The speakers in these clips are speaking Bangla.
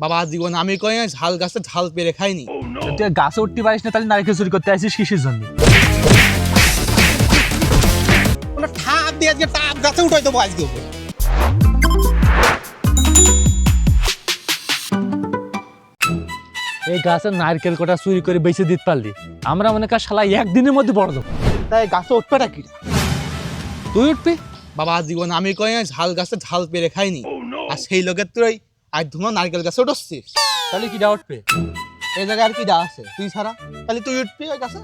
বাবা জীবন আমি কই ঝাল গাছে ঝাল পেরে খাইনি। তুই গাছে উঠতে পারিস না, তাহলে নারকেল চুরি করতে আসিস কিসের জন্য? ওটা ঠাপ দিয়ে আজকে টাপ গাছে উঠাই দেবো আজকে ওকে। এই গাছের নারকেল কোটা চুরি করে বেঁচে দিতে পারলি, আমরা মনে কর শালা একদিনের মধ্যে বড় দেবো। তাই গাছে উঠবেটা কি? তুই উঠবি? বাবা জীবন আমি কই ঝাল গাছে ঝাল পেরে খাইনি। আর সেই লোকের তুই আজ ধুনো নারকেল গাছে উঠছিস, তাহলে কিটা উঠবে? এই জায়গায় আর কি দা আছে তুই ছাড়া? তাহলে তুই উঠবি ওই গাছে।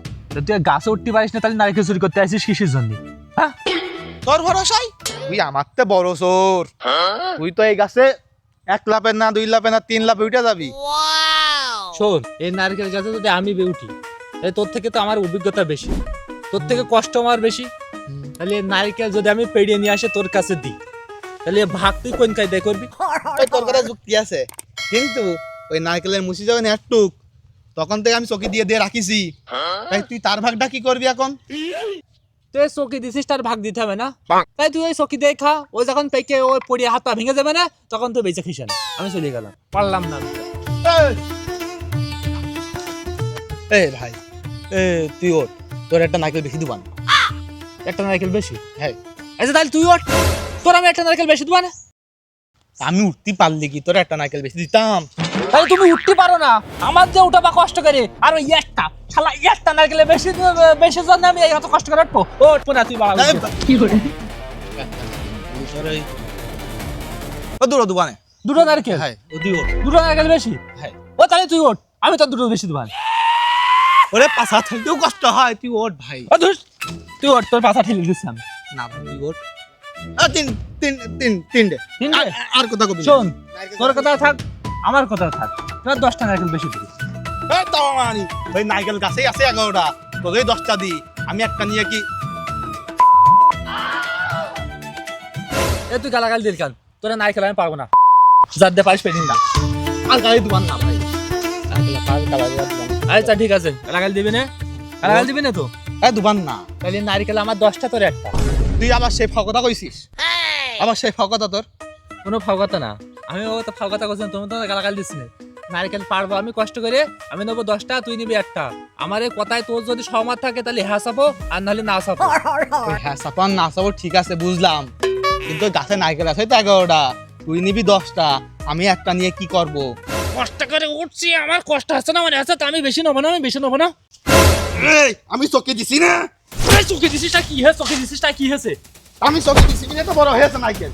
তুই গাছে উঠতে পারিস না, তাহলে নারকেল চুরি করতে আসিস কিসের জন্য? হ্যাঁ, তোর ভরসাই তুই আমার তে বড় চোর। তুই তো এই গাছে 1 লাফে না 2 লাফে না 3 লাফে উঠে যাবি। শোন, এই নারকেল গাছে যদি আমি উঠি, তাহলে তোর থেকে তো আমার অভিজ্ঞতা বেশি, তোর থেকে কষ্ট আমার বেশি। তাহলে এই নারকেল যদি আমি পেড়িয়ে নিয়ে আসে তোর কাছে দিই, তাহলে ভাগ তুই কোন কায়দায় করবি? ওই তোর কথা যুক্তি আছে, কিন্তু ওই নারকেলের মুসি যখন একটুক তখন থেকে আমি চকি দিয়ে দিয়ে রাখিছি। তাই তুই তার ভাগটা কি করবি এখন? তুই চকি দিছিস, তার ভাগ দিতে হবে না? তাই তুই ওই চকি দিয়ে খা, ওই যখন পেকে ওই পড়িয়ে হাত পা ভেঙে যাবে না, তখন তুই বেঁচে খিস না। আমি চলে গেলাম, পারলাম না। এই ভাই তুই ওঠ, তোর একটা নারকেল বেশি দিবান। একটা নারকেল বেশি? হ্যাঁ। আচ্ছা তাহলে তুই ওঠ, তোর আমি একটা নারকেল বেশি দেবো না। আমি উঠতে পারলি কি তোর একটা নারকেল বেশি দিতাম? তাহলে তুমি উঠতে পারো না, আমার যে উঠাবা কষ্ট করে, আর ওই একটা শালা একটা নারকেলে বেশি বেশি জন্য আমি এত কষ্ট করে উঠবো। ও উঠবো না, তুই বাড়া কি করে? ও দুটো দুবানে দুটো নারকেল? হ্যাঁ ও দি ওঠ। দুটো নারকেল বেশি? হ্যাঁ। ও তাহলে তুই ওঠ, আমি তো দুটো বেশি দেবো। ওরে পাছা থাকতেও কষ্ট হয়, তুই ওঠ ভাই। ও ধুস, তুই ওঠ, তোর পাছা ঠেলে দিচ্ছি আমি। না ভাই তুই ওঠ। তিন তিন তিন তিনটে তিনটে? আর কথা কবি শোন, তোর কথা থাক, আমার কথা থাক, তোর 10টা নারকেল বেশি দিবি। এই তো মানি ওই নারকেল গাছেই আছে 11টা, তোকেই 10টা দি, আমি একটা নিয়ে কি? এ তুই গালাগাল দিল কেন? তোরা নারকেল আমি পারবো না, যার দে পারিস পেদিন না। আর গাড়ি দুবান না ভাই। আচ্ছা ঠিক আছে, গালাগাল দিবি না? গালাগাল দিবি না তো? এই দুবান না, তাহলে নারকেল আমার 10টা, তোর একটা। তুই আবার সেই ফকতা কইছিস, আবার সেই ফকতা তোর। কোনো ফাওকাতা না, আমি ও তো ফাওকাতা করছি না, তুমি তো গালাগাল দিস না। নারকেল পারবো আমি কষ্ট করে, আমি নেবো 10টা, তুই নিবি একটা। আমার এই কথায় তোর যদি সহমত থাকে তাহলে হ্যাঁ চাপো, আর নাহলে না চাপো। হ্যাঁ সাপান না সাপো ঠিক আছে বুঝলাম, কিন্তু গাছে নারকেল আছে তো 11টা, তুই নিবি 10টা, আমি একটা নিয়ে কি করব? কষ্ট করে উঠছি, আমার কষ্ট হচ্ছে না, মানে আছে তো আমি বেশি নেবো না, আমি বেশি নেবো না। এই আমি চকে দিছি না, এই চোখে দিছিসটা কি হয়েছে? চোখে দিছিসটা কি হয়েছে? আমি চকে দিছি কিনা তো বড় হয়েছে নারকেল।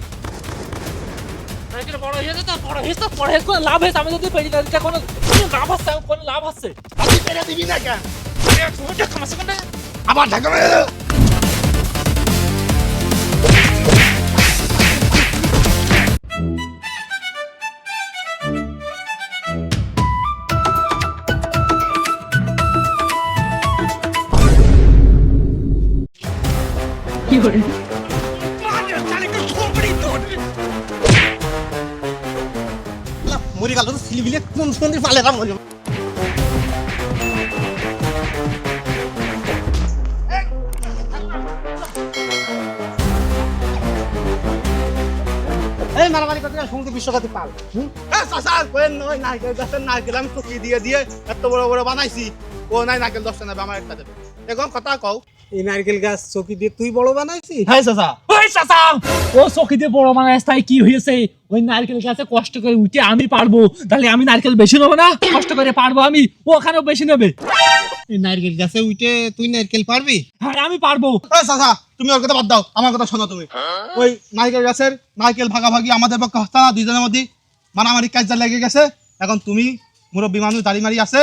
নারকেল বড় হয়েছে তো বড় হয়েছে, বড় হয়েছে কোনো লাভ হয়েছে? আমি যদি পেরি না দিতে কোনো লাভ আছে? কোনো লাভ আছে? আপনি পেরে দিবি না কেন? আবার ঢাকা মেরে দাও। মরি গেল তো সিলিবিলে কোন সুন্দর পালে রাম হলো। এই মারামারি করতে শুনতে বিশ্বকাপে পাল। চাচা কোন নয় নারকেল গাছের নারকেল আমি চকি দিয়ে দিয়ে এত বড় বড় বানাইছি, ও নাই নারকেল 10টা নেবে, আমার একটা দেবে। এখন কথা কও, এই নারকেল গাছ চকি দিয়ে তুই বড় বানাইছিস? হ্যাঁ চাচা। ওই চাচা, ও চকিতে বড় বানায় তাই কি হয়েছে? ওই নারকেল গাছে কষ্ট করে উঠে আমি পারবো, তাহলে আমি নারকেল বেশি নেবো না? কষ্ট করে পারবো আমি, ও ওখানেও বেশি নেবে। এই নারকেল গাছে উঠে তুই নারকেল পারবি? হ্যাঁ আমি পারবো। এই চাচা তুমি ওর কথা বাদ দাও, আমার কথা শোনো তুমি। ওই নারকেল গাছের নারকেল ভাগাভাগি আমাদের পক্ষে হচ্ছে না, দুইজনের মধ্যে মারামারি কাজ লেগে গেছে। এখন তুমি মুরব্বী মানুষ দাড়ি মারি আছে,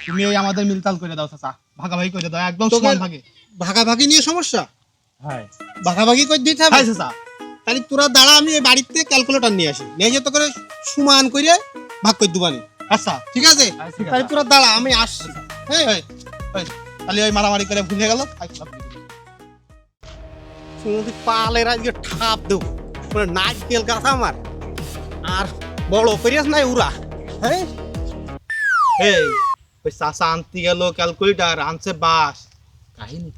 তুমি এই আমাদের মিলতাল করে দাও চাচা, ভাগাভাগি করে দাও একদম সমান ভাগে। ভাগাভাগি নিয়ে সমস্যা? হ্যাঁ ভাগাভাগি করে দিতে হবে। হ্যাঁ চাচা। তাহলে তোরা দাঁড়া, আমি এই বাড়িতে ক্যালকুলেটর নিয়ে আসি, নিয়ে যেতে করে সমান করে ভাগ করে দিবানি। আচ্ছা ঠিক আছে? আচ্ছা, ঠিক আছে। তাহলে তোরা দাঁড়া, আমি আসছি। হ্যাঁ এই, এই, তাহলে ওই মারামারি করে ভুলে গেল। শুনতে পালের আজকে ঠাপ দেব, মানে নারকেল গাছ আমার আর বড় করিয়াস নাই উড়া। হ্যাঁ এই ওই চাচা আনতে গেল ক্যালকুলেটার, আনছে বাস, কাহিনী।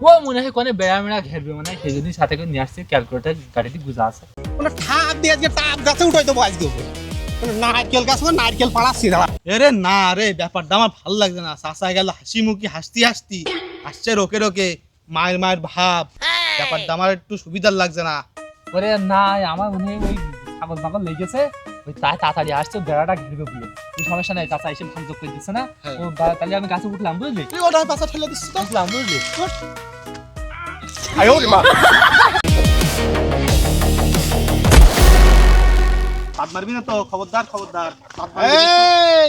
ও মনে হয় কোনে বেড়া মেড়া ঘেরবে, মানে সেই জন্য সাথে করে নিয়ে আসছে, ক্যালকুলেটার গাড়িতে গুজা আছে। মানে ঠাপ দিয়ে আজকে টাপ গাছে উঠাই দেবো আজকে ওকে। নারকেল গাছ আমার নারকেল পাড়াচ্ছি দাঁড়া। এরে না রে, ব্যাপারটা আমার ভালো লাগছে না। চাচা গেল হাসি মুখি হাসতি হাসতি আসছে রোকে রোকে, মায়ের মায়ের ভাব, ব্যাপারটা আমার একটু সুবিধার লাগছে না। ওরে না, আমার মনে হয় ওই ছাগল মাগল লেগেছে, ওই তাই তাড়াতাড়ি আসছে, বেড়াটা ঘিরে দিয়ে এই সমস্যা নাই, চাচা এসে ভালো করে দিচ্ছে না। হ্যাঁ। ও তাহলে আমি গাছে উঠলাম, বুঝলি? তুই ওটাই পাশা ঠেলে দিচ্ছিস তো। উঠলাম, বুঝলি? হাত মারবি না তো, খবরদার খবরদার। হাত মারবি না তো। এই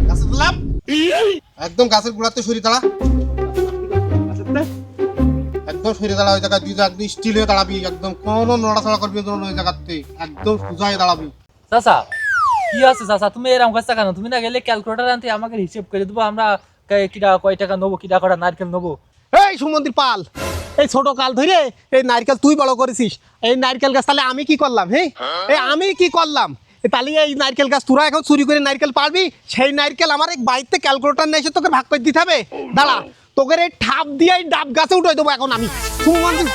গাছে দিলাম, একদম গাছের গোড়াতে সরি দাঁড়া, একদম সরে দাঁড়া। ওই জায়গায় দুই একদম স্টিল হয়ে দাঁড়াবি, একদম কোনো নড়াচড়া করবি না ওই জায়গাতে, একদম সোজা হয়ে দাঁড়াবি। চাচা কি আছে চাচা, তুমি এরকম করছো কেন? তুমি না গেলে ক্যালকুলেটার আনতে, আমাকে হিসেব করে দেবো, আমরা কিটা কয় টাকা নেবো, কিটা কটা নারকেল নেবো। এই সুমন্দির পাল, এই ছোট কাল ধরে এই নারকেল তুই বড় করেছিস, এই নারকেল গাছ তাহলে আমি কি করলাম? হ্যাঁ, এই আমি কি করলাম? তাহলে এই নারকেল গাছ তোরা এখন চুরি করে নারকেল পারবি, সেই নারকেল আমার এক বাড়িতে ক্যালকুলেটার নিয়ে এসে তোকে ভাগ করে দিতে হবে। দাঁড়া, তোকে এই ঠাপ দিয়ে এই ডাব গাছে উঠে দেবো এখন আমি। সুমন্দির